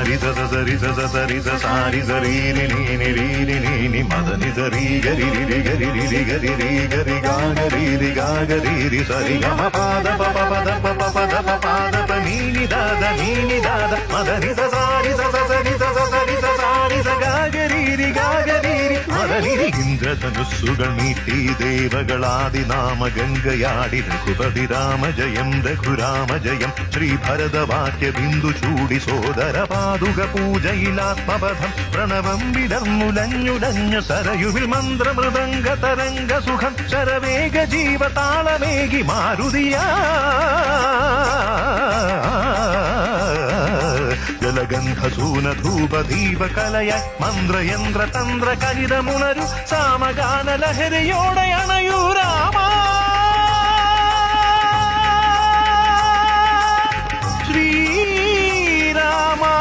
സാരി സ സരി സ സരി സ സാരി സരീരി നീനി രീരി നീനി മദനി സരീ ഗരി രി ഗരി രി ഗരി രി ഗരി ഗാഗരി സരി ഗമ പാദ പ പദ പ പദ പ പാദ പ നീനി ദാദ മദനി സ സാരി സ സരി സ സരി സ സാരി സ ഗാഗരി മദനി ഇന്ദ്രധനുസ്സുകൾ നീട്ടി ദേവകളാദിനാമ ഗംഗയാടി രഘുപതി രാമ ജയം രഘുരാമ ജയം ശ്രീഭരതവാക്യ ബിന്ദു ചൂടി സോദര പാതുക പൂജയിലാത്മപഥം പ്രണവം വിടർന്നുലഞ്ഞുലഞ്ഞ സരയുവിൽ മന്ത്രമൃദംഗ തരംഗ സുഖം ശരവേഗ ജീവതാളമേകി മാരുതിയാ ജലഗന്ധസൂന ധൂപ ദീപ കലയ മന്ത്രയന്ത്ര തന്ത്ര കരിതമുണരു സാമഗാന ലഹരിയോടെ അണയൂ രാമ